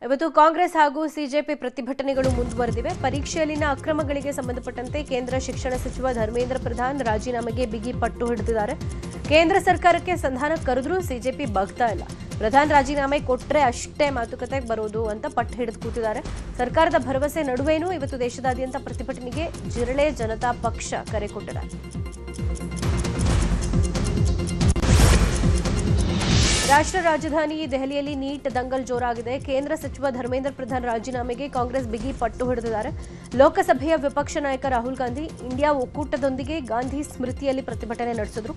ಇವತ್ತು ಕಾಂಗ್ರೆಸ್ ಹಾಗೂ ಸಿಜೆಪಿ ಪ್ರತಿಭಟನೆಗಳು ಮುಂದುವರೆದಿವೆ. ಪರೀಕ್ಷೆಯಲ್ಲಿನ ಅಕ್ರಮಗಳಿಗೆ ಸಂಬಂಧಪಟ್ಟಂತೆ ಕೇಂದ್ರ ಶಿಕ್ಷಣ ಸಚಿವ ಧರ್ಮೇಂದ್ರ ಪ್ರಧಾನ್ ರಾಜೀನಾಮೆಗೆ ಬಿಗಿ ಪಟ್ಟು ಹಿಡಿದಿದ್ದಾರೆ. ಕೇಂದ್ರ ಸರ್ಕಾರಕ್ಕೆ ಸಂಧಾನ ಕರೆದ್ರೂ ಸಿಜೆಪಿ ಬಗ್ತಾ ಇಲ್ಲ. ಪ್ರಧಾನ್ ರಾಜೀನಾಮೆ ಕೊಟ್ಟರೆ ಅಷ್ಟೇ ಮಾತುಕತೆಗೆ ಬರೋದು ಅಂತ ಪಟ್ಟು ಹಿಡಿದು ಕೂತಿದ್ದಾರೆ. ಸರ್ಕಾರದ ಭರವಸೆ ನಡುವೆನೂ ಇವತ್ತು ದೇಶದಾದ್ಯಂತ ಪ್ರತಿಭಟನೆಗೆ ಜಿರಳೆ ಜನತಾ ಪಕ್ಷ ಕರೆ ಕೊಟ್ಟಿದೆ. ರಾಷ್ಟ್ರ ರಾಜಧಾನಿ ದೆಹಲಿಯಲ್ಲಿ ನೀಟ್ ದಂಗಲ್ ಜೋರಾಗಿದೆ. ಕೇಂದ್ರ ಸಚಿವ ಧರ್ಮೇಂದ್ರ ಪ್ರಧಾನ್ ರಾಜೀನಾಮೆಗೆ ಕಾಂಗ್ರೆಸ್ ಬಿಗಿ ಪಟ್ಟು ಹಿಡಿದಿದ್ದಾರೆ. ಲೋಕಸಭೆಯ ವಿಪಕ್ಷ ನಾಯಕ ರಾಹುಲ್ ಗಾಂಧಿ ಇಂಡಿಯಾ ಒಕ್ಕೂಟದೊಂದಿಗೆ ಗಾಂಧಿ ಸ್ಮೃತಿಯಲ್ಲಿ ಪ್ರತಿಭಟನೆ ನಡೆಸಿದ್ರು.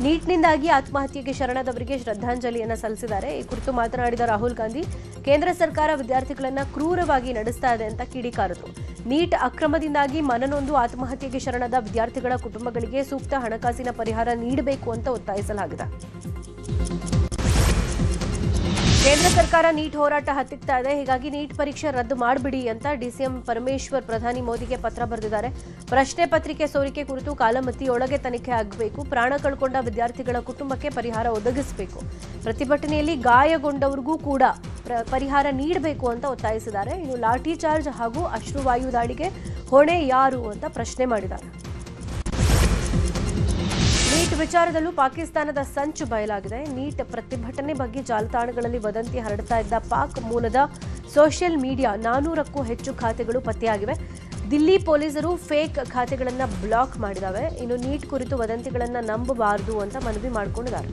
ನೀಟ್ನಿಂದಾಗಿ ಆತ್ಮಹತ್ಯೆಗೆ ಶರಣಾದವರಿಗೆ ಶ್ರದ್ಧಾಂಜಲಿಯನ್ನು ಸಲ್ಲಿಸಿದ್ದಾರೆ. ಈ ಕುರಿತು ಮಾತನಾಡಿದ ರಾಹುಲ್ ಗಾಂಧಿ, ಕೇಂದ್ರ ಸರ್ಕಾರ ವಿದ್ಯಾರ್ಥಿಗಳನ್ನ ಕ್ರೂರವಾಗಿ ನಡೆಸ್ತಾ ಇದೆ ಅಂತ ಕಿಡಿಕಾರಿದ್ರು. ನೀಟ್ ಅಕ್ರಮದಿಂದಾಗಿ ಮನನೊಂದು ಆತ್ಮಹತ್ಯೆಗೆ ಶರಣಾದ ವಿದ್ಯಾರ್ಥಿಗಳ ಕುಟುಂಬಗಳಿಗೆ ಸೂಕ್ತ ಹಣಕಾಸಿನ ಪರಿಹಾರ ನೀಡಬೇಕು ಅಂತ ಒತ್ತಾಯಿಸಲಾಗಿದೆ. ಕೇಂದ್ರ ಸರ್ಕಾರ ನೀಟ್ ಹೋರಾಟ ಹತ್ತಿಕ್ತಾ ಇದೆ. ಹೀಗಾಗಿ ನೀಟ್ ಪರೀಕ್ಷೆ ರದ್ದು ಮಾಡಿಬಿಡಿ ಅಂತ ಡಿಸಿಎಂ ಪರಮೇಶ್ವರ್ ಪ್ರಧಾನಿ ಮೋದಿಗೆ ಪತ್ರ ಬರೆದಿದ್ದಾರೆ. ಪ್ರಶ್ನೆ ಪತ್ರಿಕೆ ಸೋರಿಕೆ ಕುರಿತು ಕಾಲಮಿತಿಯೊಳಗೆ ತನಿಖೆ ಆಗಬೇಕು. ಪ್ರಾಣ ಕಳ್ಕೊಂಡ ವಿದ್ಯಾರ್ಥಿಗಳ ಕುಟುಂಬಕ್ಕೆ ಪರಿಹಾರ ಒದಗಿಸಬೇಕು. ಪ್ರತಿಭಟನೆಯಲ್ಲಿ ಗಾಯಗೊಂಡವರಿಗೂ ಕೂಡ ಪರಿಹಾರ ನೀಡಬೇಕು ಅಂತ ಒತ್ತಾಯಿಸಿದ್ದಾರೆ. ಇನ್ನು ಲಾಠಿ ಚಾರ್ಜ್ ಹಾಗೂ ಅಶ್ರುವಾಯು ದಾಳಿಗೆ ಹೊಣೆ ಯಾರು ಅಂತ ಪ್ರಶ್ನೆ ಮಾಡಿದ್ದಾರೆ. ನೀಟ್ ವಿಚಾರದಲ್ಲೂ ಪಾಕಿಸ್ತಾನದ ಸಂಚು ಬಯಲಾಗಿದೆ. ನೀಟ್ ಪ್ರತಿಭಟನೆ ಬಗ್ಗೆ ಜಾಲತಾಣಗಳಲ್ಲಿ ವದಂತಿ ಹರಡ್ತಾ ಇದ್ದ ಪಾಕ್ ಮೂಲದ ಸೋಷಿಯಲ್ ಮೀಡಿಯಾ 400ಕ್ಕೂ ಹೆಚ್ಚು ಖಾತೆಗಳು ಪತ್ತೆಯಾಗಿವೆ. ದಿಲ್ಲಿ ಪೊಲೀಸರು ಫೇಕ್ ಖಾತೆಗಳನ್ನು ಬ್ಲಾಕ್ ಮಾಡಿದ್ದಾರೆ. ಇನ್ನು ನೀಟ್ ಕುರಿತು ವದಂತಿಗಳನ್ನು ನಂಬಬಾರದು ಅಂತ ಮನವಿ ಮಾಡಿಕೊಂಡಿದ್ದಾರೆ.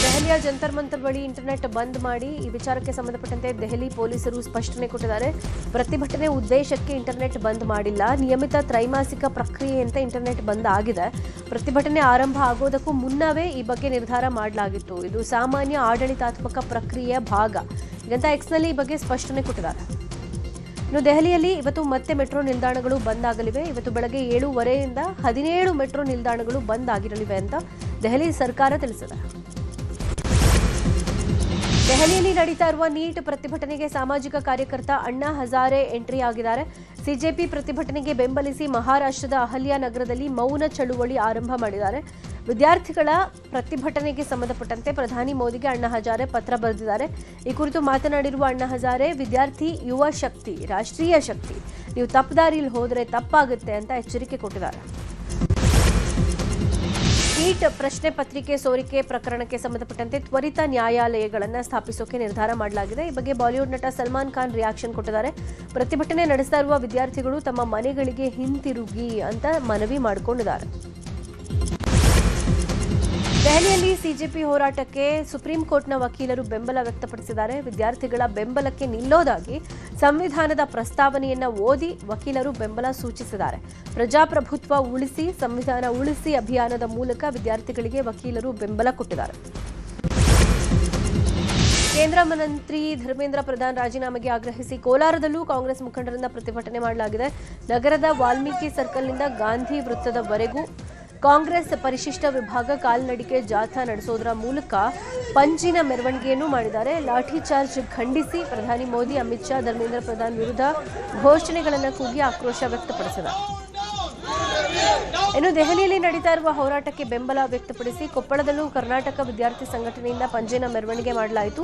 ದೆಹಲಿಯ ಜಂತರ್ ಮಂತರ್ ಬಳಿ ಇಂಟರ್ನೆಟ್ ಬಂದ್ ಮಾಡಿ ಈ ವಿಚಾರಕ್ಕೆ ಸಂಬಂಧಪಟ್ಟಂತೆ ದೆಹಲಿ ಪೊಲೀಸರು ಸ್ಪಷ್ಟನೆ ಕೊಟ್ಟಿದ್ದಾರೆ. ಪ್ರತಿಭಟನೆ ಉದ್ದೇಶಕ್ಕೆ ಇಂಟರ್ನೆಟ್ ಬಂದ್ ಮಾಡಿಲ್ಲ. ನಿಯಮಿತ ತ್ರೈಮಾಸಿಕ ಪ್ರಕ್ರಿಯೆಯಂತೆ ಇಂಟರ್ನೆಟ್ ಬಂದ್ ಆಗಿದೆ. ಪ್ರತಿಭಟನೆ ಆರಂಭ ಆಗೋದಕ್ಕೂ ಮುನ್ನವೇ ಈ ಬಗ್ಗೆ ನಿರ್ಧಾರ ಮಾಡಲಾಗಿತ್ತು. ಇದು ಸಾಮಾನ್ಯ ಆಡಳಿತಾತ್ಮಕ ಪ್ರಕ್ರಿಯೆಯ ಭಾಗ ಅಂತ ಎಕ್ಸ್ನಲ್ಲಿ ಈ ಬಗ್ಗೆ ಸ್ಪಷ್ಟನೆ ಕೊಟ್ಟಿದ್ದಾರೆ. ಇನ್ನು ದೆಹಲಿಯಲ್ಲಿ ಇವತ್ತು ಮತ್ತೆ ಮೆಟ್ರೋ ನಿಲ್ದಾಣಗಳು ಬಂದ್ ಆಗಲಿವೆ. ಇವತ್ತು ಬೆಳಗ್ಗೆ 7:15ರಿಂದ 17 ಮೆಟ್ರೋ ನಿಲ್ದಾಣಗಳು ಬಂದ್ ಆಗಿರಲಿವೆ ಅಂತ ದೆಹಲಿ ಸರ್ಕಾರ ತಿಳಿಸಿದೆ. ದೆಹಲಿಯಲ್ಲಿ ನಡೀತಾ ಇರುವ ನೀಟ್ ಪ್ರತಿಭಟನೆಗೆ ಸಾಮಾಜಿಕ ಕಾರ್ಯಕರ್ತ ಅಣ್ಣಾ ಹಜಾರೆ ಎಂಟ್ರಿ ಆಗಿದ್ದಾರೆ. ಸಿಜೆಪಿ ಪ್ರತಿಭಟನೆಗೆ ಬೆಂಬಲಿಸಿ ಮಹಾರಾಷ್ಟ್ರದ ಅಹಲ್ಯ ನಗರದಲ್ಲಿ ಮೌನ ಚಳುವಳಿ ಆರಂಭ ಮಾಡಿದ್ದಾರೆ. ವಿದ್ಯಾರ್ಥಿಗಳ ಪ್ರತಿಭಟನೆಗೆ ಸಂಬಂಧಪಟ್ಟಂತೆ ಪ್ರಧಾನಿ ಮೋದಿಗೆ ಅಣ್ಣಾ ಹಜಾರೆ ಪತ್ರ ಬರೆದಿದ್ದಾರೆ. ಈ ಕುರಿತು ಮಾತನಾಡಿರುವ ಅಣ್ಣಾ ಹಜಾರೆ, ವಿದ್ಯಾರ್ಥಿ ಯುವ ಶಕ್ತಿ, ರಾಷ್ಟ್ರೀಯ ಶಕ್ತಿ, ನೀವು ತಪ್ಪುದಾರಿಯಲ್ಲಿ ಹೋದರೆ ತಪ್ಪಾಗುತ್ತೆ ಅಂತ ಎಚ್ಚರಿಕೆ ಕೊಟ್ಟಿದ್ದಾರೆ. ನೀಟ್ ಪ್ರಶ್ನೆ ಪತ್ರಿಕೆ ಸೋರಿಕೆ ಪ್ರಕರಣಕ್ಕೆ ಸಂಬಂಧಪಟ್ಟಂತೆ ತ್ವರಿತ ನ್ಯಾಯಾಲಯಗಳನ್ನು ಸ್ಥಾಪಿಸೋಕೆ ನಿರ್ಧಾರ ಮಾಡಲಾಗಿದೆ. ಈ ಬಗ್ಗೆ ಬಾಲಿವುಡ್ ನಟ ಸಲ್ಮಾನ್ ಖಾನ್ ರಿಯಾಕ್ಷನ್ ಕೊಟ್ಟಿದ್ದಾರೆ. ಪ್ರತಿಭಟನೆ ನಡೆಸ್ತಾ ಇರುವ ವಿದ್ಯಾರ್ಥಿಗಳು ತಮ್ಮ ಮನೆಗಳಿಗೆ ಹಿಂತಿರುಗಿ ಅಂತ ಮನವಿ ಮಾಡಿಕೊಂಡಿದ್ದಾರೆ. ದೆಹಲಿಯಲ್ಲಿ ಸಿಜೆಪಿ ಹೋರಾಟಕ್ಕೆ ಸುಪ್ರೀಂ ಕೋರ್ಟ್ನ ವಕೀಲರು ಬೆಂಬಲ ವ್ಯಕ್ತಪಡಿಸಿದ್ದಾರೆ. ವಿದ್ಯಾರ್ಥಿಗಳ ಬೆಂಬಲಕ್ಕೆ ನಿಲ್ಲೋದಾಗಿ ಸಂವಿಧಾನದ ಪ್ರಸ್ತಾವನೆಯನ್ನ ಓದಿ ವಕೀಲರು ಬೆಂಬಲ ಸೂಚಿಸಿದ್ದಾರೆ. ಪ್ರಜಾಪ್ರಭುತ್ವ ಉಳಿಸಿ, ಸಂವಿಧಾನ ಉಳಿಸಿ ಅಭಿಯಾನದ ಮೂಲಕ ವಿದ್ಯಾರ್ಥಿಗಳಿಗೆ ವಕೀಲರು ಬೆಂಬಲ ಕೊಟ್ಟಿದ್ದಾರೆ. ಕೇಂದ್ರ ಮಂತ್ರಿ ಧರ್ಮೇಂದ್ರ ಪ್ರಧಾನ್ ರಾಜೀನಾಮೆಗೆ ಆಗ್ರಹಿಸಿ ಕೋಲಾರದಲ್ಲೂ ಕಾಂಗ್ರೆಸ್ ಮುಖಂಡರಿಂದ ಪ್ರತಿಭಟನೆ ಮಾಡಲಾಗಿದೆ. ನಗರದ ವಾಲ್ಮೀಕಿ ಸರ್ಕಲ್ನಿಂದ ಗಾಂಧಿ ವೃತ್ತದವರೆಗೂ ಕಾಂಗ್ರೆಸ್ ಪರಿಶಿಷ್ಟ ವಿಭಾಗ ಕಾಲ್ನಡಿಗೆ ಜಾಥಾ ನಡೆಸೋದರ ಮೂಲಕ ಪಂಜಿನ ಮೆರವಣಿಗೆಯನ್ನು ಮಾಡಿದ್ದಾರೆ. ಲಾಠಿ ಚಾರ್ಜ್ ಖಂಡಿಸಿ ಪ್ರಧಾನಿ ಮೋದಿ, ಅಮಿತ್ ಶಾ, ಧರ್ಮೇಂದ್ರ ಪ್ರಧಾನ್ ವಿರುದ್ಧ ಘೋಷಣೆಗಳನ್ನು ಕೂಗಿ ಆಕ್ರೋಶ ವ್ಯಕ್ತಪಡಿಸಿದ್ದಾರೆ. ಇನ್ನು ದೆಹಲಿಯಲ್ಲಿ ನಡೀತಾ ಇರುವ ಹೋರಾಟಕ್ಕೆ ಬೆಂಬಲ ವ್ಯಕ್ತಪಡಿಸಿ ಕೊಪ್ಪಳದಲ್ಲೂ ಕರ್ನಾಟಕ ವಿದ್ಯಾರ್ಥಿ ಸಂಘಟನೆಯಿಂದ ಪಂಜಿನ ಮೆರವಣಿಗೆ ಮಾಡಲಾಯಿತು.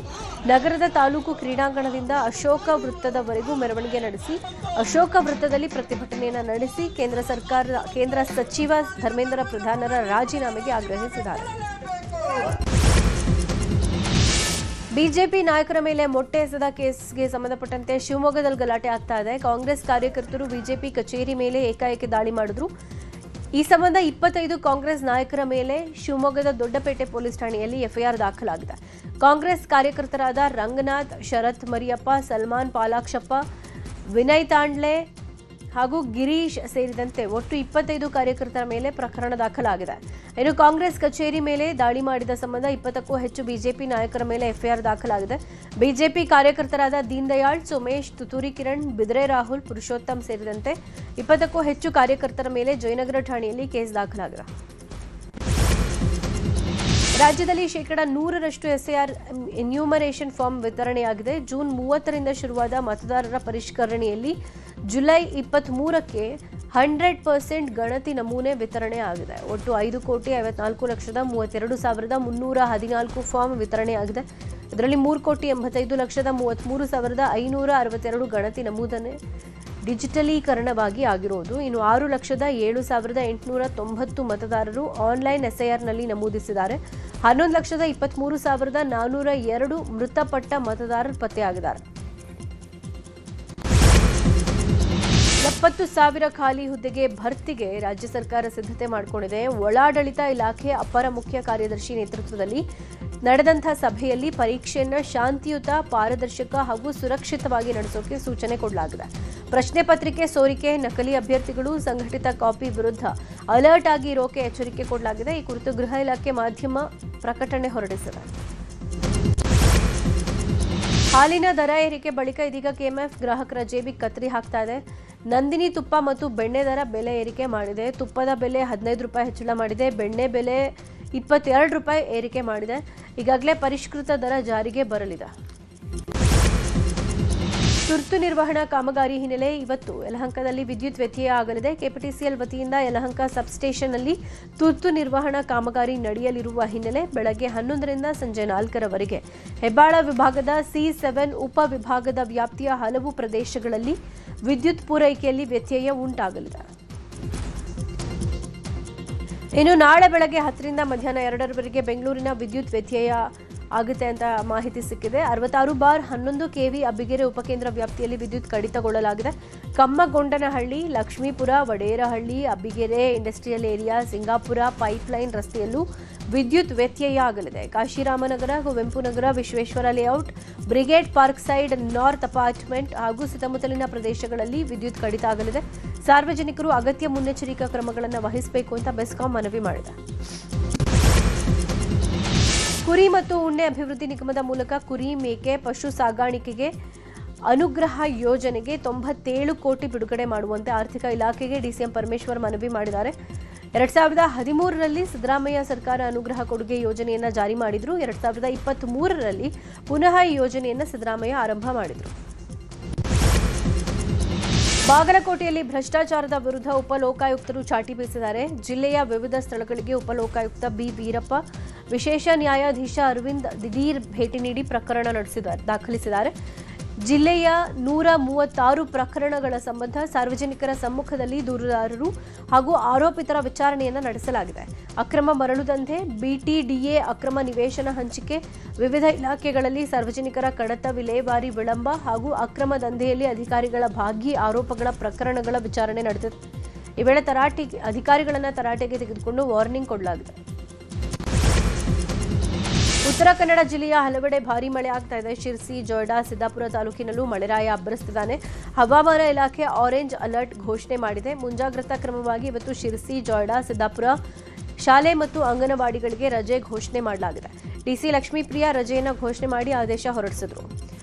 ನಗರದ ತಾಲೂಕು ಕ್ರೀಡಾಂಗಣದಿಂದ ಅಶೋಕ ವೃತ್ತದವರೆಗೂ ಮೆರವಣಿಗೆ ನಡೆಸಿ ಅಶೋಕ ವೃತ್ತದಲ್ಲಿ ಪ್ರತಿಭಟನೆಯನ್ನು ನಡೆಸಿ ಕೇಂದ್ರ ಸಚಿವ ಧರ್ಮೇಂದ್ರ ಪ್ರಧಾನರ ರಾಜೀನಾಮೆಗೆ ಆಗ್ರಹಿಸಿದ್ದಾರೆ. ಬಿಜೆಪಿ ನಾಯಕರ ಮೇಲೆ ಮೊಟ್ಟೆ ಎಸೆದ ಕೇಸ್ಗೆ ಸಂಬಂಧಪಟ್ಟಂತೆ ಶಿವಮೊಗ್ಗದಲ್ಲಿ ಗಲಾಟೆ ಆಗ್ತಾ ಇದೆ. ಕಾಂಗ್ರೆಸ್ ಕಾರ್ಯಕರ್ತರು ಬಿಜೆಪಿ ಕಚೇರಿ ಮೇಲೆ ಏಕಾಏಕಿ ದಾಳಿ ಮಾಡಿದ್ರು. ಈ ಸಂಬಂಧ 25 ಕಾಂಗ್ರೆಸ್ ನಾಯಕರ ಮೇಲೆ ಶಿವಮೊಗ್ಗದ ದೊಡ್ಡಪೇಟೆ ಪೊಲೀಸ್ ಠಾಣೆಯಲ್ಲಿ ಎಫ್ಐಆರ್ ದಾಖಲಾಗಿದೆ. ಕಾಂಗ್ರೆಸ್ ಕಾರ್ಯಕರ್ತರಾದ ರಂಗನಾಥ್, ಶರತ್ ಮರಿಯಪ್ಪ, ಸಲ್ಮಾನ್ ಪಾಲಾಕ್ಷಪ್ಪ, ವಿನಯ್ ತಾಂಡ್ಲೆ ಹಾಗೂ ಗಿರೀಶ್ ಸೇರಿದಂತೆ ಒಟ್ಟು 25 ಕಾರ್ಯಕರ್ತರ ಮೇಲೆ ಪ್ರಕರಣ ದಾಖಲಾಗಿದೆ. ಇನ್ನು ಕಾಂಗ್ರೆಸ್ ಕಚೇರಿ ಮೇಲೆ ದಾಳಿ ಮಾಡಿದ ಸಂಬಂಧ 20ಕ್ಕೂ ಹೆಚ್ಚು ಬಿಜೆಪಿ ನಾಯಕರ ಮೇಲೆ ಎಫ್ಐಆರ್ ದಾಖಲಾಗಿದೆ. ಬಿಜೆಪಿ ಕಾರ್ಯಕರ್ತರಾದ ದೀನ್ ದಯಾಳ್, ಸುಮೇಶ್, ತುತೂರಿ ಕಿರಣ್, ಬಿದ್ರೆ ರಾಹುಲ್, ಪುರುಷೋತ್ತಮ್ ಸೇರಿದಂತೆ 20ಕ್ಕೂ ಹೆಚ್ಚು ಕಾರ್ಯಕರ್ತರ ಮೇಲೆ ಜಯನಗರ ಠಾಣೆಯಲ್ಲಿ ಕೇಸ್ ದಾಖಲಾಗಿದೆ. ರಾಜ್ಯದಲ್ಲಿ 100% ಎಸ್ಐಆರ್ ಎನ್ಯೂಮರೇಷನ್ ಫಾರ್ಮ್ ವಿತರಣೆಯಾಗಿದೆ. ಜೂನ್ 30ರಿಂದ ಶುರುವಾದ ಮತದಾರರ ಪರಿಷ್ಕರಣೆಯಲ್ಲಿ ಜುಲೈ 23ಕ್ಕೆ 100% ಗಣತಿ ನಮೂನೆ ವಿತರಣೆ ಆಗಿದೆ. ಒಟ್ಟು 5,54,32,314 ಫಾರ್ಮ್ ವಿತರಣೆಯಾಗಿದೆ. ಇದರಲ್ಲಿ 3,85,33,562 ಗಣತಿ ನಮೂದನೆ ಡಿಜಿಟಲೀಕರಣವಾಗಿ ಆಗಿರೋದು. ಇನ್ನು 6,07,890 ಮತದಾರರು ಆನ್ಲೈನ್ ಎಸ್ಐಆರ್ನಲ್ಲಿ ನಮೂದಿಸಿದ್ದಾರೆ. 11,23,402 ಮೃತಪಟ್ಟ ಮತದಾರರು ಪತ್ತೆಯಾಗಿದ್ದಾರೆ. 70,000 ಖಾಲಿ ಹುದ್ದೆಗೆ ಭರ್ತಿಗೆ ರಾಜ್ಯ ಸರ್ಕಾರ ಸಿದ್ಧತೆ ಮಾಡಿಕೊಂಡಿದೆ. ಒಳಾಡಳಿತ ಇಲಾಖೆ ಅಪರ ಮುಖ್ಯ ಕಾರ್ಯದರ್ಶಿ ನೇತೃತ್ವದಲ್ಲಿ ನಡೆದಂತಹ ಸಭೆಯಲ್ಲಿ ಪರೀಕ್ಷೆಯನ್ನು ಶಾಂತಿಯುತ, ಪಾರದರ್ಶಕ ಹಾಗೂ ಸುರಕ್ಷಿತವಾಗಿ ನಡೆಸೋಕೆ ಸೂಚನೆ ಕೊಡಲಾಗಿದೆ. ಪ್ರಶ್ನೆ ಪತ್ರಿಕೆ ಸೋರಿಕೆ, ನಕಲಿ ಅಭ್ಯರ್ಥಿಗಳು, ಸಂಘಟಿತ ಕಾಪಿ ವಿರುದ್ಧ ಅಲರ್ಟ್ ಆಗಿ ಇರೋಕೆ ಎಚ್ಚರಿಕೆ ಕೊಡಲಾಗಿದೆ. ಈ ಕುರಿತು ಗೃಹ ಇಲಾಖೆ ಮಾಧ್ಯಮ ಪ್ರಕಟಣೆ ಹೊರಡಿಸಿದೆ. ಹಾಲಿನ ದರ ಏರಿಕೆ ಬಳಿಕ ಇದೀಗ ಕೆಎಂಎಫ್ ಗ್ರಾಹಕರ ಜೇಬಿಗೆ ಕತ್ತರಿ ಹಾಕ್ತಾ ಇದೆ. ನಂದಿನಿ ತುಪ್ಪ ಮತ್ತು ಬೆಣ್ಣೆ ದರ ಬೆಲೆ ಏರಿಕೆ ಮಾಡಿದೆ. ತುಪ್ಪದ ಬೆಲೆ 15 ರೂಪಾಯಿ ಹೆಚ್ಚಳ ಮಾಡಿದೆ. ಬೆಣ್ಣೆ ಬೆಲೆ 22 ರೂಪಾಯಿ ಏರಿಕೆ ಮಾಡಿದೆ. ಈಗಾಗಲೇ ಪರಿಷ್ಕೃತ ದರ ಜಾರಿಗೆ ಬರಲಿದೆ. ತುರ್ತು ನಿರ್ವಹಣಾ ಕಾಮಗಾರಿ ಹಿನ್ನೆಲೆ ಇವತ್ತು ಯಲಹಂಕದಲ್ಲಿ ವಿದ್ಯುತ್ ವ್ಯತ್ಯಯ ಆಗಲಿದೆ. ಕೆಪಿಟಿಸಿಎಲ್ ವತಿಯಿಂದ ಯಲಹಂಕ ಸಬ್ಸ್ಟೇಷನ್ನಲ್ಲಿ ತುರ್ತು ನಿರ್ವಹಣಾ ಕಾಮಗಾರಿ ನಡೆಯಲಿರುವ ಹಿನ್ನೆಲೆ ಬೆಳಗ್ಗೆ 11ರಿಂದ ಸಂಜೆ 4ರವರೆಗೆ ಹೆಬ್ಬಾಳ ವಿಭಾಗದ C7 ಉಪ ವಿಭಾಗದ ವ್ಯಾಪ್ತಿಯ ಹಲವು ಪ್ರದೇಶಗಳಲ್ಲಿ ವಿದ್ಯುತ್ ಪೂರೈಕೆಯಲ್ಲಿ ವ್ಯತ್ಯಯ ಉಂಟಾಗಲಿದೆ. ಇನ್ನು ನಾಳೆ ಬೆಳಗ್ಗೆ 10ರಿಂದ ಮಧ್ಯಾಹ್ನ 2ರವರೆಗೆ ಬೆಂಗಳೂರಿನ ವಿದ್ಯುತ್ ವ್ಯತ್ಯಯ ಆಗುತ್ತೆ ಅಂತ ಮಾಹಿತಿ ಸಿಕ್ಕಿದೆ. 66/11 kV ಅಬ್ಬಿಗೆರೆ ಉಪಕೇಂದ್ರ ವ್ಯಾಪ್ತಿಯಲ್ಲಿ ವಿದ್ಯುತ್ ಕಡಿತಗೊಳ್ಳಲಾಗಿದೆ. Kammagondanahalli, Lakshmipura, Vaderahalli, Abbigere industrial area, Singapura pipeline ರಸ್ತೆಯಲ್ಲೂ ವಿದ್ಯುತ್ ವ್ಯತ್ಯಯ ಆಗಲಿದೆ. Kashiramnagar, Kuvempu Nagar, Vishweshwara layout, brigade park side, north apartment ಹಾಗೂ ಸುತ್ತಮುತ್ತಲಿನ ಪ್ರದೇಶಗಳಲ್ಲಿ ವಿದ್ಯುತ್ ಕಡಿತ ಆಗಲಿದೆ. ಸಾರ್ವಜನಿಕರು ಅಗತ್ಯ ಮುನ್ನೆಚ್ಚರಿಕಾ ಕ್ರಮಗಳನ್ನು ವಹಿಸಬೇಕು ಅಂತ ಬೆಸ್ಕಾಂ ಮನವಿ ಮಾಡಿದೆ. ಕುರಿ ಮತ್ತು ಉಣ್ಣೆ ಅಭಿವೃದ್ಧಿ ನಿಗಮದ ಮೂಲಕ ಕುರಿ, ಮೇಕೆ, ಪಶು ಸಾಗಾಣಿಕೆಗೆ ಅನುಗ್ರಹ ಯೋಜನೆಗೆ 97 ಕೋಟಿ ಬಿಡುಗಡೆ ಮಾಡುವಂತೆ ಆರ್ಥಿಕ ಇಲಾಖೆಗೆ ಡಿಸಿಎಂ ಪರಮೇಶ್ವರ್ ಮನವಿ ಮಾಡಿದ್ದಾರೆ. 2013ರಲ್ಲಿ ಸಿದ್ದರಾಮಯ್ಯ ಸರ್ಕಾರ ಅನುಗ್ರಹ ಕೊಡುಗೆ ಯೋಜನೆಯನ್ನು ಜಾರಿ ಮಾಡಿದ್ರು. 2023ರಲ್ಲಿ ಪುನಃ ಈ ಯೋಜನೆಯನ್ನು ಸಿದ್ದರಾಮಯ್ಯ ಆರಂಭ ಮಾಡಿದ್ರು. ಬಾಗಲಕೋಟೆಯಲ್ಲಿ ಭ್ರಷ್ಟಾಚಾರದ ವಿರುದ್ಧ ಉಪಲೋಕಾಯುಕ್ತರು ಚಾಟಿ ಬೀಸಿದ್ದಾರೆ. ಜಿಲ್ಲೆಯ ವಿವಿಧ ಸ್ಥಳಗಳಿಗೆ ಉಪಲೋಕಾಯುಕ್ತ ಬಿ ವೀರಪ್ಪ, ವಿಶೇಷ ನ್ಯಾಯಾಧೀಶ ಅರವಿಂದ್ ದಿಢೀರ್ ಭೇಟಿ ನೀಡಿ ಪ್ರಕರಣ ದಾಖಲಿಸಿದ್ದಾರೆ. ಜಿಲ್ಲೆಯ 136 ಪ್ರಕರಣಗಳ ಸಂಬಂಧ ಸಾರ್ವಜನಿಕರ ಸಮ್ಮುಖದಲ್ಲಿ ದೂರುದಾರರು ಹಾಗೂ ಆರೋಪಿತರ ವಿಚಾರಣೆಯನ್ನು ನಡೆಸಲಾಗಿದೆ. ಅಕ್ರಮ ಮರಳು ದಂಧೆ, ಬಿಟಿಡಿಎ ಅಕ್ರಮ ನಿವೇಶನ ಹಂಚಿಕೆ, ವಿವಿಧ ಇಲಾಖೆಗಳಲ್ಲಿ ಸಾರ್ವಜನಿಕರ ಕಡತ ವಿಲೇವಾರಿ ವಿಳಂಬ ಹಾಗೂ ಅಕ್ರಮ ದಂಧೆಯಲ್ಲಿ ಅಧಿಕಾರಿಗಳ ಭಾಗಿ ಆರೋಪಗಳ ಪ್ರಕರಣಗಳ ವಿಚಾರಣೆ ನಡೆದಿದೆ. ಈ ವೇಳೆ ಅಧಿಕಾರಿಗಳನ್ನು ತರಾಟೆಗೆ ತೆಗೆದುಕೊಂಡು ವಾರ್ನಿಂಗ್ ಕೊಡಲಾಗಿದೆ. ಉತ್ತರ ಕನ್ನಡ ಜಿಲ್ಲೆಯ ಹಲವೆಡೆ ಭಾರೀ ಮಳೆ ಆಗ್ತಾ ಇದೆ. ಶಿರ್ಸಿ, ಜೊಯ್ಡಾ, ಸಿದ್ದಾಪುರ ತಾಲೂಕಿನಲ್ಲೂ ಮಳೆರಾಯ ಅಬ್ಬರಿಸುತ್ತಿದ್ದಾನೆ. ಹವಾಮಾನ ಇಲಾಖೆ ಆರೆಂಜ್ ಅಲರ್ಟ್ ಘೋಷಣೆ ಮಾಡಿದೆ. ಮುಂಜಾಗ್ರತಾ ಕ್ರಮವಾಗಿ ಇವತ್ತು ಶಿರ್ಸಿ, ಜೊಯ್ಡಾ, ಸಿದ್ದಾಪುರ ಶಾಲೆ ಮತ್ತು ಅಂಗನವಾಡಿಗಳಿಗೆ ರಜೆ ಘೋಷಣೆ ಮಾಡಲಾಗಿದೆ. ಡಿಸಿ ಲಕ್ಷ್ಮೀಪ್ರಿಯಾ ರಜೆಯನ್ನು ಘೋಷಣೆ ಮಾಡಿ ಆದೇಶ ಹೊರಡಿಸಿದರು.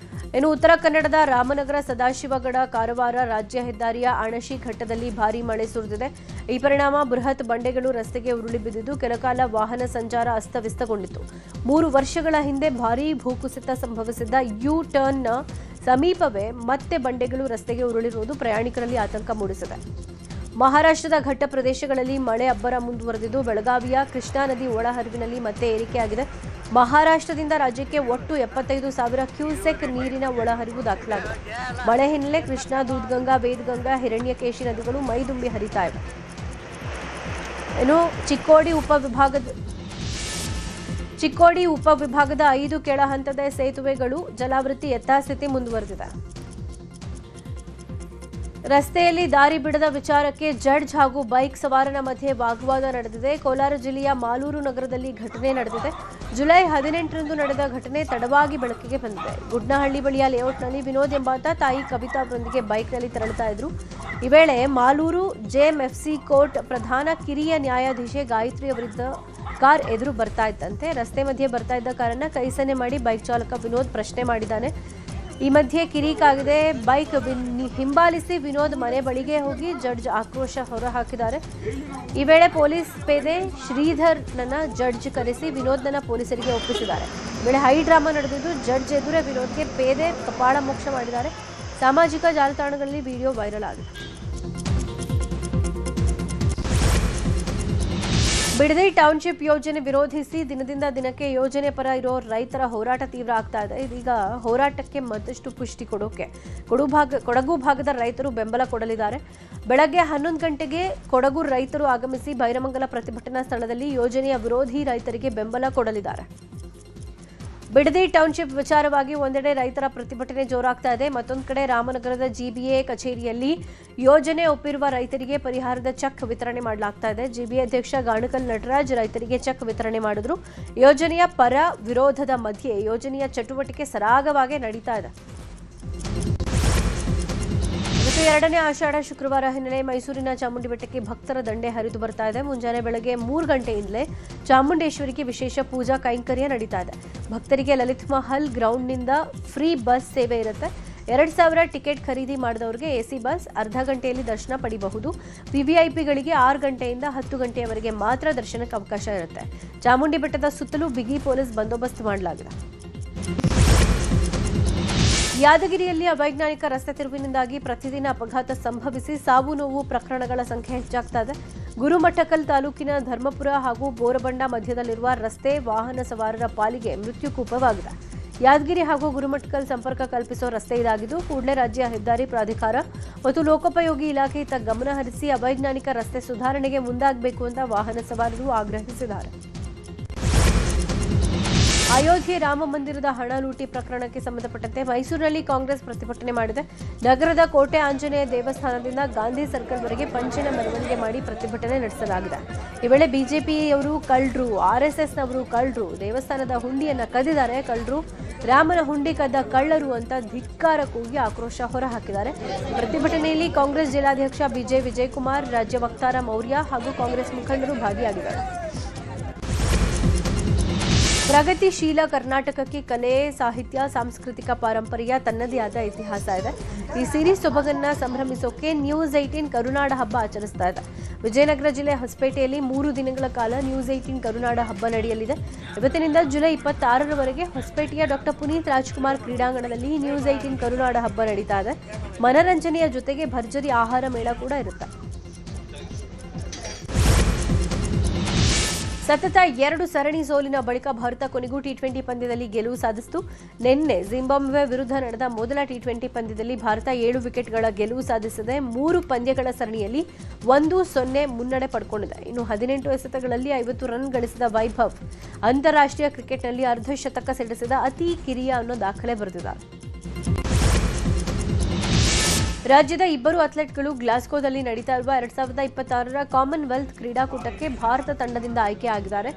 ಇನ್ನು ಉತ್ತರ ಕನ್ನಡದ ರಾಮನಗರ, ಸದಾಶಿವಗಡ, ಕಾರವಾರ ರಾಜ್ಯ ಹೆದ್ದಾರಿಯ ಅಣಶಿ ಘಟ್ಟದಲ್ಲಿ ಭಾರೀ ಮಳೆ ಸುರಿದಿದೆ. ಈ ಪರಿಣಾಮ ಬೃಹತ್ ಬಂಡೆಗಳು ರಸ್ತೆಗೆ ಉರುಳಿ ಬಿದ್ದಿದ್ದು ಕೆಲಕಾಲ ವಾಹನ ಸಂಚಾರ ಅಸ್ತವ್ಯಸ್ತಗೊಂಡಿತ್ತು. 3 ವರ್ಷಗಳ ಹಿಂದೆ ಭಾರೀ ಭೂಕುಸಿತ ಸಂಭವಿಸಿದ್ದ ಯು ಟರ್ನ್ನ ಸಮೀಪವೇ ಮತ್ತೆ ಬಂಡೆಗಳು ರಸ್ತೆಗೆ ಉರುಳಿರುವುದು ಪ್ರಯಾಣಿಕರಲ್ಲಿ ಆತಂಕ ಮೂಡಿಸಿದೆ. ಮಹಾರಾಷ್ಟ್ರದ ಘಟ್ಟ ಪ್ರದೇಶಗಳಲ್ಲಿ ಮಳೆ ಅಬ್ಬರ ಮುಂದುವರೆದಿದ್ದು ಬೆಳಗಾವಿಯ ಕೃಷ್ಣಾ ನದಿ ಒಳಹರಿವಿನಲ್ಲಿ ಮತ್ತೆ ಏರಿಕೆಯಾಗಿದೆ. ಮಹಾರಾಷ್ಟ್ರದಿಂದ ರಾಜ್ಯಕ್ಕೆ ಒಟ್ಟು 75,000 ಕ್ಯೂಸೆಕ್ ನೀರಿನ ಒಳಹರಿವು ದಾಖಲಾಗಿದೆ. ಮಳೆ ಹಿನ್ನೆಲೆ ಕೃಷ್ಣಾ, ದೂದ್ಗಂಗಾ, ವೇದಗಂಗಾ, ಹಿರಣ್ಯಕೇಶಿ ನದಿಗಳು ಮೈದುಂಬಿ ಹರಿತಾ ಇವೆ. ಇನ್ನು ಚಿಕ್ಕೋಡಿ ಉಪವಿಭಾಗದ 5 ಕೆಳ ಹಂತದ ಸೇತುವೆಗಳು ಜಲಾವೃತಿ ಯಥಾಸ್ಥಿತಿ ಮುಂದುವರೆದಿದೆ. ರಸ್ತೆಯಲ್ಲಿ ದಾರಿ ಬಿಡದ ವಿಚಾರಕ್ಕೆ ಜಡ್ಜ್ ಹಾಗೂ ಬೈಕ್ ಸವಾರನ ಮಧ್ಯೆ ವಾಗ್ವಾದ ನಡೆದಿದೆ. ಕೋಲಾರ ಜಿಲ್ಲೆಯ ಮಾಲೂರು ನಗರದಲ್ಲಿ ಘಟನೆ ನಡೆದಿದೆ. ಜುಲೈ 18ರಂದು ನಡೆದ ಘಟನೆ ತಡವಾಗಿ ಬೆಳಕಿಗೆ ಬಂದಿದೆ. ಗುಡ್ನಹಳ್ಳಿ ಬಳಿಯ ಲೇಔಟ್ನಲ್ಲಿ ವಿನೋದ್ ಎಂಬಾತ ತಾಯಿ ಕವಿತಾ ಅವರೊಂದಿಗೆ ಬೈಕ್ನಲ್ಲಿ ತೆರಳುತ್ತಾ ಇದ್ರು. ಈ ವೇಳೆ ಮಾಲೂರು ಜೆಎಂಎಫ್ಸಿ ಕೋರ್ಟ್ ಪ್ರಧಾನ ಕಿರಿಯ ನ್ಯಾಯಾಧೀಶೆ ಗಾಯತ್ರಿ ಅವರಿದ್ದ ಕಾರ್ ಎದುರು ಬರ್ತಾ ಇದ್ದಂತೆ ರಸ್ತೆ ಮಧ್ಯೆ ಬರ್ತಾ ಇದ್ದ ಕಾರನ್ನ ಕೈ ಸನ್ನೆ ಮಾಡಿ ಬೈಕ್ ಚಾಲಕ ವಿನೋದ್ ಪ್ರಶ್ನೆ ಮಾಡಿದ್ದಾನೆ. ಈ ಮಧ್ಯೆ ಕಿರಿಕಾಗದೆ ಬೈಕ್ ಹಿಂಬಾಲಿಸಿ ವಿನೋದ್ ಮನೆ ಬಳಿಗೆ ಹೋಗಿ ಜಡ್ಜ್ ಆಕ್ರೋಶ ಹೊರಹಾಕಿದ್ದಾರೆ. ಈ ವೇಳೆ ಪೊಲೀಸ್ ಪೇದೆ ಶ್ರೀಧರ್ನನ್ನ ಜಡ್ಜ್ ಕರೆಸಿ ವಿನೋದ್ನ ಪೊಲೀಸರಿಗೆ ಒಪ್ಪಿಸಿದ್ದಾರೆ. ಈ ವೇಳೆ ಹೈ ಡ್ರಾಮಾ ನಡೆದಿದ್ದು ಜಡ್ಜ್ ಎದುರೇ ವಿನೋದ್ಗೆ ಪೇದೆ ಕಪಾಳ ಮೋಕ್ಷ ಮಾಡಿದ್ದಾರೆ. ಸಾಮಾಜಿಕ ಜಾಲತಾಣಗಳಲ್ಲಿ ವಿಡಿಯೋ ವೈರಲ್ ಆಗಿದೆ. ಬಿಡದಿ ಟೌನ್ಶಿಪ್ ಯೋಜನೆ ವಿರೋಧಿಸಿ ದಿನದಿಂದ ದಿನಕ್ಕೆ ಯೋಜನೆ ಪರ ಇರೋ ರೈತರ ಹೋರಾಟ ತೀವ್ರ ಆಗ್ತಾ ಇದೆ. ಇದೀಗ ಹೋರಾಟಕ್ಕೆ ಮತ್ತಷ್ಟು ಪುಷ್ಟಿ ಕೊಡೋಕೆ ಕೊಡಗು ಭಾಗದ ರೈತರು ಬೆಂಬಲ ಕೊಡಲಿದ್ದಾರೆ. ಬೆಳಗ್ಗೆ 11 ಗಂಟೆಗೆ ಕೊಡಗು ರೈತರು ಆಗಮಿಸಿ ಬೈರಮಂಗಲ ಪ್ರತಿಭಟನಾ ಸ್ಥಳದಲ್ಲಿ ಯೋಜನೆಯ ವಿರೋಧಿ ರೈತರಿಗೆ ಬೆಂಬಲ ಕೊಡಲಿದ್ದಾರೆ. ಬಿಡದಿ ಟೌನ್ಶಿಪ್ ವಿಚಾರವಾಗಿ ಒಂದೆಡೆ ರೈತರ ಪ್ರತಿಭಟನೆ ಜೋರಾಗ್ತಾ ಇದೆ. ಮತ್ತೊಂದು ಕಡೆ ರಾಮನಗರದ ಜಿಬಿಎ ಕಚೇರಿಯಲ್ಲಿ ಯೋಜನೆ ಒಪ್ಪಿರುವ ರೈತರಿಗೆ ಪರಿಹಾರದ ಚೆಕ್ ವಿತರಣೆ ಮಾಡಲಾಗ್ತಾ ಇದೆ. ಜಿಬಿಎ ಅಧ್ಯಕ್ಷ ಗಾಣಕಲ್ ನಟರಾಜ್ ರೈತರಿಗೆ ಚೆಕ್ ವಿತರಣೆ ಮಾಡಿದ್ರು. ಯೋಜನೆಯ ಪರ ವಿರೋಧದ ಮಧ್ಯೆ ಯೋಜನೆಯ ಚಟುವಟಿಕೆ ಸರಾಗವಾಗಿ ನಡೀತಾ ಇದೆ. ಎರಡನೇ ಆಷಾಢ ಶುಕ್ರವಾರ ಹಿನ್ನೆಲೆ ಮೈಸೂರಿನ ಚಾಮುಂಡಿ ಬೆಟ್ಟಕ್ಕೆ ಭಕ್ತರ ದಂಡೆ ಹರಿದು ಬರ್ತಾ ಇದೆ. ಮುಂಜಾನೆ ಬೆಳಗ್ಗೆ 3 ಗಂಟೆಯಿಂದಲೇ ಚಾಮುಂಡೇಶ್ವರಿಗೆ ವಿಶೇಷ ಪೂಜಾ ಕೈಂಕರ್ಯ ನಡೀತಾ ಇದೆ. ಭಕ್ತರಿಗೆ ಲಲಿತ್ ಮಹಲ್ ಗ್ರೌಂಡ್ನಿಂದ ಫ್ರೀ ಬಸ್ ಸೇವೆ ಇರುತ್ತೆ. 2,000 ಟಿಕೆಟ್ ಖರೀದಿ ಮಾಡಿದವರಿಗೆ ಎಸಿ ಬಸ್ ಅರ್ಧ ಗಂಟೆಯಲ್ಲಿ ದರ್ಶನ ಪಡೆಯಬಹುದು. ವಿವಿಐಪಿಗಳಿಗೆ 6 ಗಂಟೆಯಿಂದ 10 ಗಂಟೆಯವರೆಗೆ ಮಾತ್ರ ದರ್ಶನಕ್ಕೆ ಅವಕಾಶ ಇರುತ್ತೆ. ಚಾಮುಂಡಿ ಬೆಟ್ಟದ ಸುತ್ತಲೂ ಬಿಗಿ ಪೊಲೀಸ್ ಬಂದೋಬಸ್ತ್ ಮಾಡಲಾಗಿದೆ. ಯಾದಗಿರಿಯಲ್ಲಿ ಅವೈಜ್ಞಾನಿಕ ರಸ್ತೆ ತಿರುವಿನಿಂದಾಗಿ ಪ್ರತಿದಿನ ಅಪಘಾತ ಸಂಭವಿಸಿ ಸಾವು ನೋವು ಪ್ರಕರಣಗಳ ಸಂಖ್ಯೆ ಹೆಚ್ಚಾಗ್ತಾ ಇದೆ. ಗುರುಮಠಕಲ್ ತಾಲೂಕಿನ ಧರ್ಮಪುರ ಹಾಗೂ ಬೋರಬಂಡ ಮಧ್ಯದಲ್ಲಿರುವ ರಸ್ತೆ ವಾಹನ ಸವಾರರ ಪಾಲಿಗೆ ಮೃತ್ಯುಕೂಪವಾಗಿದೆ. ಯಾದಗಿರಿ ಹಾಗೂ ಗುರುಮಠಕಲ್ ಸಂಪರ್ಕ ಕಲ್ಪಿಸುವ ರಸ್ತೆ ಇದಾಗಿದ್ದು ಕೂಡಲೇ ರಾಜ್ಯ ಹೆದ್ದಾರಿ ಪ್ರಾಧಿಕಾರ ಮತ್ತು ಲೋಕೋಪಯೋಗಿ ಇಲಾಖೆ ಇತ್ತ ಗಮನ ಹರಿಸಿ ಅವೈಜ್ಞಾನಿಕ ರಸ್ತೆ ಸುಧಾರಣೆಗೆ ಮುಂದಾಗಬೇಕು ಅಂತ ವಾಹನ ಸವಾರರು ಆಗ್ರಹಿಸಿದ್ದಾರೆ. ಅಯೋಧ್ಯೆ ರಾಮ ಮಂದಿರದ ಹಣ ಲೂಟಿ ಪ್ರಕರಣಕ್ಕೆ ಸಂಬಂಧಪಟ್ಟಂತೆ ಮೈಸೂರಿನಲ್ಲಿ ಕಾಂಗ್ರೆಸ್ ಪ್ರತಿಭಟನೆ ಮಾಡಿದೆ. ನಗರದ ಕೋಟೆ ಆಂಜನೇಯ ದೇವಸ್ಥಾನದಿಂದ ಗಾಂಧಿ ಸರ್ಕಲ್ವರೆಗೆ ಪಂಚಿನ ಮೆರವಣಿಗೆ ಮಾಡಿ ಪ್ರತಿಭಟನೆ ನಡೆಸಲಾಗಿದೆ. ಈ ವೇಳೆ ಬಿಜೆಪಿಯವರು ಕಳ್ಳರು, ಆರ್ಎಸ್ಎಸ್ನವರು ಕಳ್ಳರು, ದೇವಸ್ಥಾನದ ಹುಂಡಿಯನ್ನ ಕದಿದ್ದಾರೆ, ಕಳ್ಳರು, ರಾಮನ ಹುಂಡಿ ಕದ್ದ ಕಳ್ಳರು ಅಂತ ಧಿಕ್ಕಾರ ಕೂಗಿ ಆಕ್ರೋಶ ಹೊರಹಾಕಿದ್ದಾರೆ. ಪ್ರತಿಭಟನೆಯಲ್ಲಿ ಕಾಂಗ್ರೆಸ್ ಜಿಲ್ಲಾಧ್ಯಕ್ಷ ಬಿಜೆ ವಿಜಯಕುಮಾರ್, ರಾಜ್ಯ ವಕ್ತಾರ ಮೌರ್ಯ ಹಾಗೂ ಕಾಂಗ್ರೆಸ್ ಮುಖಂಡರು ಭಾಗಿಯಾಗಿದ್ದಾರೆ. ಪ್ರಗತಿಶೀಲ ಕರ್ನಾಟಕಕ್ಕೆ ಕಲೆ, ಸಾಹಿತ್ಯ, ಸಾಂಸ್ಕೃತಿಕ ಪಾರಂಪರ್ಯ ತನ್ನದೇ ಆದ ಇತಿಹಾಸ ಇದೆ. ಈ ಸಿರೀಸ್ ಸೊಬಗನ್ನ ಸಂಭ್ರಮಿಸೋಕೆ ನ್ಯೂಸ್ 18 ಕರುನಾಡ ಹಬ್ಬ ಆಚರಿಸ್ತಾ ಇದೆ. ವಿಜಯನಗರ ಜಿಲ್ಲೆ ಹೊಸಪೇಟೆಯಲ್ಲಿ 3 ದಿನಗಳ ಕಾಲ ನ್ಯೂಸ್ 18 ಕರುನಾಡ ಹಬ್ಬ ನಡೆಯಲಿದೆ. ಇವತ್ತಿನಿಂದ ಜುಲೈ 26ರವರೆಗೆ ಹೊಸಪೇಟೆಯ ಡಾಕ್ಟರ್ ಪುನೀತ್ ರಾಜ್ಕುಮಾರ್ ಕ್ರೀಡಾಂಗಣದಲ್ಲಿ ನ್ಯೂಸ್ 18 ಕರುನಾಡ ಹಬ್ಬ ನಡೀತಾ ಇದೆ. ಮನರಂಜನೆಯ ಜೊತೆಗೆ ಭರ್ಜರಿ ಆಹಾರ ಮೇಳ ಕೂಡ ಇರುತ್ತೆ. ಸತತ 2 ಸರಣಿ ಸೋಲಿನ ಬಳಿಕ ಭಾರತ ಕೊನೆಗೂ ಟಿ20 ಪಂದ್ಯದಲ್ಲಿ ಗೆಲುವು ಸಾಧಿಸಿತು. ನಿನ್ನೆ ಜಿಂಬಾಬ್ವೆ ವಿರುದ್ಧ ನಡೆದ ಮೊದಲ ಟಿ20 ಪಂದ್ಯದಲ್ಲಿ ಭಾರತ 7 ವಿಕೆಟ್ಗಳ ಗೆಲುವು ಸಾಧಿಸಿದೆ. 3 ಪಂದ್ಯಗಳ ಸರಣಿಯಲ್ಲಿ 1-0 ಮುನ್ನಡೆ ಪಡ್ಕೊಂಡಿದೆ. ಇನ್ನು 18 ಎಸೆತಗಳಲ್ಲಿ 50 ರನ್ ಗಳಿಸಿದ ವೈಭವ್ ಅಂತಾರಾಷ್ಟ್ರೀಯ ಕ್ರಿಕೆಟ್ನಲ್ಲಿ ಅರ್ಧ ಶತಕ ಸಿಡಿಸಿದ ಅತಿ ಕಿರಿಯ ಅನ್ನೋ ದಾಖಲೆ ಬರೆದಿದ್ದಾರೆ. ರಾಜ್ಯದ 2 ಅಥ್ಲೆಟ್ಗಳು ಗ್ಲಾಸ್ಗೋದಲ್ಲಿ ನಡೀತಾ ಇರುವ 2026ರ ಕಾಮನ್ವೆಲ್ತ್ ಕ್ರೀಡಾಕೂಟಕ್ಕೆ ಭಾರತ ತಂಡದಿಂದ ಆಯ್ಕೆಯಾಗಿದ್ದಾರೆ.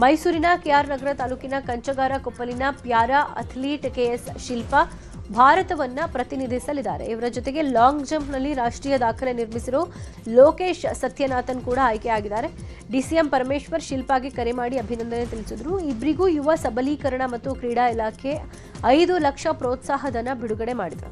ಮೈಸೂರಿನ ಕೆಆರ್ ನಗರ ತಾಲೂಕಿನ Kanchagara ಕೊಪ್ಪಲಿನ para athlete KS Shilpa ಭಾರತವನ್ನ ಪ್ರತಿನಿಧಿಸಲಿದ್ದಾರೆ. ಇವರ ಜೊತೆಗೆ ಲಾಂಗ್ ಜಂಪ್ನಲ್ಲಿ ರಾಷ್ಟ್ರೀಯ ದಾಖಲೆ ನಿರ್ಮಿಸಿರೋ ಲೋಕೇಶ್ ಸತ್ಯನಾಥನ್ ಕೂಡ ಆಯ್ಕೆಯಾಗಿದ್ದಾರೆ. ಡಿಸಿಎಂ ಪರಮೇಶ್ವರ್ ಶಿಲ್ಪಾಗೆ ಕರೆ ಮಾಡಿ ಅಭಿನಂದನೆ ತಿಳಿಸಿದ್ರು. ಇಬ್ಬರಿಗೂ ಯುವ ಸಬಲೀಕರಣ ಮತ್ತು ಕ್ರೀಡಾ ಇಲಾಖೆ 5 ಲಕ್ಷ ಪ್ರೋತ್ಸಾಹಧನ ಬಿಡುಗಡೆ ಮಾಡಿದೆ.